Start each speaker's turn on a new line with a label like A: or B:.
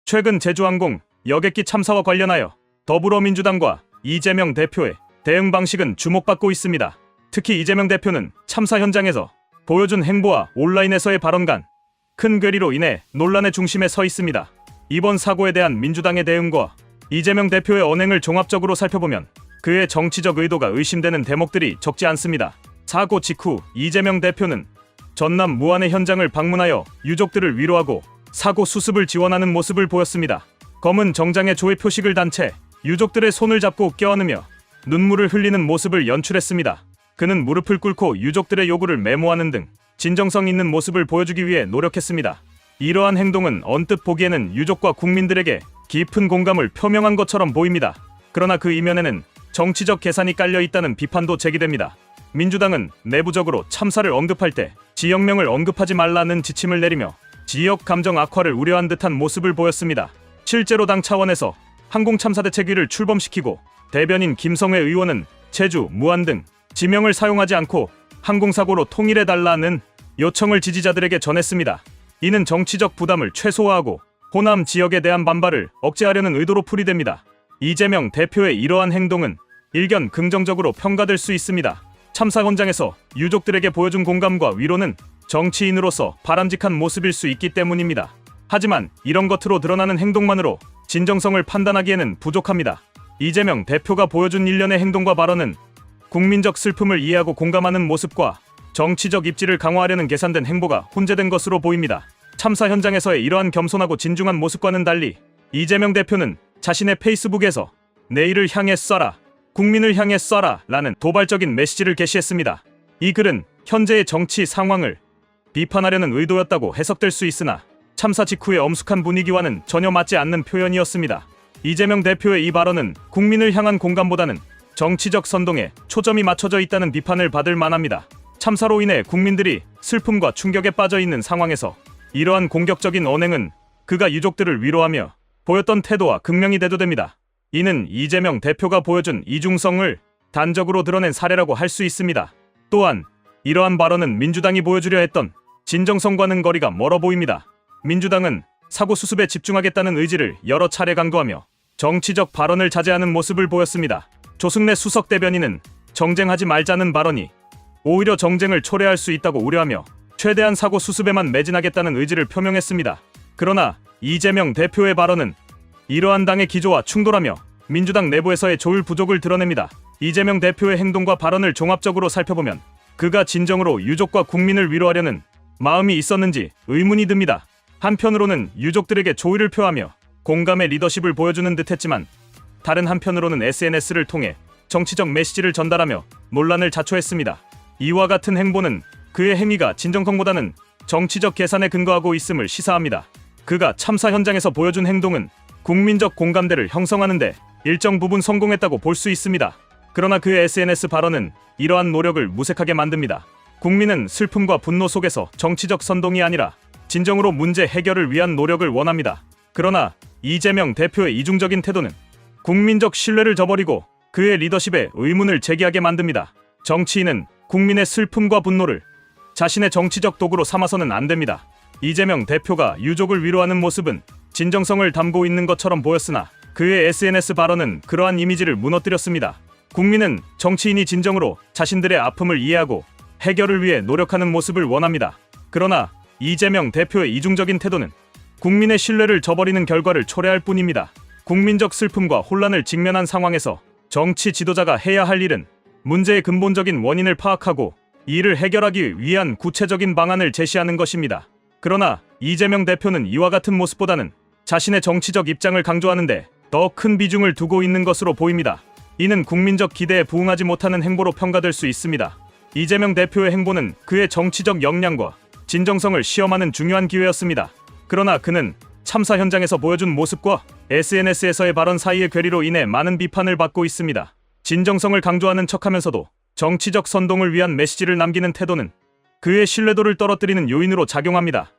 A: 최근 제주항공 여객기 참사와 관련하여 더불어민주당과 이재명 대표의 대응 방식은 주목받고 있습니다. 특히 이재명 대표는 참사 현장에서 보여준 행보와 온라인에서의 발언 간 큰 괴리로 인해 논란의 중심에 서 있습니다. 이번 사고에 대한 민주당의 대응과 이재명 대표의 언행을 종합적으로 살펴보면 그의 정치적 의도가 의심되는 대목들이 적지 않습니다. 사고 직후 이재명 대표는 전남 무안의 현장을 방문하여 유족들을 위로하고 사고 수습을 지원하는 모습을 보였습니다. 검은 정장에 조의 표식을 단 채 유족들의 손을 잡고 껴안으며 눈물을 흘리는 모습을 연출했습니다. 그는 무릎을 꿇고 유족들의 요구를 메모하는 등 진정성 있는 모습을 보여주기 위해 노력했습니다. 이러한 행동은 언뜻 보기에는 유족과 국민들에게 깊은 공감을 표명한 것처럼 보입니다. 그러나 그 이면에는 정치적 계산이 깔려 있다는 비판도 제기됩니다. 민주당은 내부적으로 참사를 언급할 때 지역명을 언급하지 말라는 지침을 내리며 지역 감정 악화를 우려한 듯한 모습을 보였습니다. 실제로 당 차원에서 항공참사대책위를 출범시키고 대변인 김성회 의원은 제주, 무안 등 지명을 사용하지 않고 항공사고로 통일해달라는 요청을 지지자들에게 전했습니다. 이는 정치적 부담을 최소화하고 호남 지역에 대한 반발을 억제하려는 의도로 풀이됩니다. 이재명 대표의 이러한 행동은 일견 긍정적으로 평가될 수 있습니다. 참사 현장에서 유족들에게 보여준 공감과 위로는 정치인으로서 바람직한 모습일 수 있기 때문입니다. 하지만 이런 겉으로 드러나는 행동만으로 진정성을 판단하기에는 부족합니다. 이재명 대표가 보여준 일련의 행동과 발언은 국민적 슬픔을 이해하고 공감하는 모습과 정치적 입지를 강화하려는 계산된 행보가 혼재된 것으로 보입니다. 참사 현장에서의 이러한 겸손하고 진중한 모습과는 달리 이재명 대표는 자신의 페이스북에서 내일을 향해 쏴라, 국민을 향해 쏴라 라는 도발적인 메시지를 게시했습니다. 이 글은 현재의 정치 상황을 비판하려는 의도였다고 해석될 수 있으나 참사 직후의 엄숙한 분위기와는 전혀 맞지 않는 표현이었습니다. 이재명 대표의 이 발언은 국민을 향한 공감보다는 정치적 선동에 초점이 맞춰져 있다는 비판을 받을 만합니다. 참사로 인해 국민들이 슬픔과 충격에 빠져 있는 상황에서 이러한 공격적인 언행은 그가 유족들을 위로하며 보였던 태도와 극명히 대두됩니다. 이는 이재명 대표가 보여준 이중성을 단적으로 드러낸 사례라고 할 수 있습니다. 또한 이러한 발언은 민주당이 보여주려 했던 진정성과는 거리가 멀어 보입니다. 민주당은 사고 수습에 집중하겠다는 의지를 여러 차례 강조하며 정치적 발언을 자제하는 모습을 보였습니다. 조승래 수석 대변인은 정쟁하지 말자는 발언이 오히려 정쟁을 초래할 수 있다고 우려하며 최대한 사고 수습에만 매진하겠다는 의지를 표명했습니다. 그러나 이재명 대표의 발언은 이러한 당의 기조와 충돌하며 민주당 내부에서의 조율 부족을 드러냅니다. 이재명 대표의 행동과 발언을 종합적으로 살펴보면 그가 진정으로 유족과 국민을 위로하려는 마음이 있었는지 의문이 듭니다. 한편으로는 유족들에게 조의를 표하며 공감의 리더십을 보여주는 듯했지만 다른 한편으로는 SNS를 통해 정치적 메시지를 전달하며 논란을 자초했습니다. 이와 같은 행보는 그의 행위가 진정성보다는 정치적 계산에 근거하고 있음을 시사합니다. 그가 참사 현장에서 보여준 행동은 국민적 공감대를 형성하는데 일정 부분 성공했다고 볼 수 있습니다. 그러나 그의 SNS 발언은 이러한 노력을 무색하게 만듭니다. 국민은 슬픔과 분노 속에서 정치적 선동이 아니라 진정으로 문제 해결을 위한 노력을 원합니다. 그러나 이재명 대표의 이중적인 태도는 국민적 신뢰를 저버리고 그의 리더십에 의문을 제기하게 만듭니다. 정치인은 국민의 슬픔과 분노를 자신의 정치적 도구로 삼아서는 안 됩니다. 이재명 대표가 유족을 위로하는 모습은 진정성을 담고 있는 것처럼 보였으나 그의 SNS 발언은 그러한 이미지를 무너뜨렸습니다. 국민은 정치인이 진정으로 자신들의 아픔을 이해하고 해결을 위해 노력하는 모습을 원합니다. 그러나 이재명 대표의 이중적인 태도는 국민의 신뢰를 저버리는 결과를 초래할 뿐입니다. 국민적 슬픔과 혼란을 직면한 상황에서 정치 지도자가 해야 할 일은 문제의 근본적인 원인을 파악하고 이를 해결하기 위한 구체적인 방안을 제시하는 것입니다. 그러나 이재명 대표는 이와 같은 모습보다는 자신의 정치적 입장을 강조하는데 더 큰 비중을 두고 있는 것으로 보입니다. 이는 국민적 기대에 부응하지 못하는 행보로 평가될 수 있습니다. 이재명 대표의 행보는 그의 정치적 역량과 진정성을 시험하는 중요한 기회였습니다. 그러나 그는 참사 현장에서 보여준 모습과 SNS에서의 발언 사이의 괴리로 인해 많은 비판을 받고 있습니다. 진정성을 강조하는 척하면서도 정치적 선동을 위한 메시지를 남기는 태도는 그의 신뢰도를 떨어뜨리는 요인으로 작용합니다.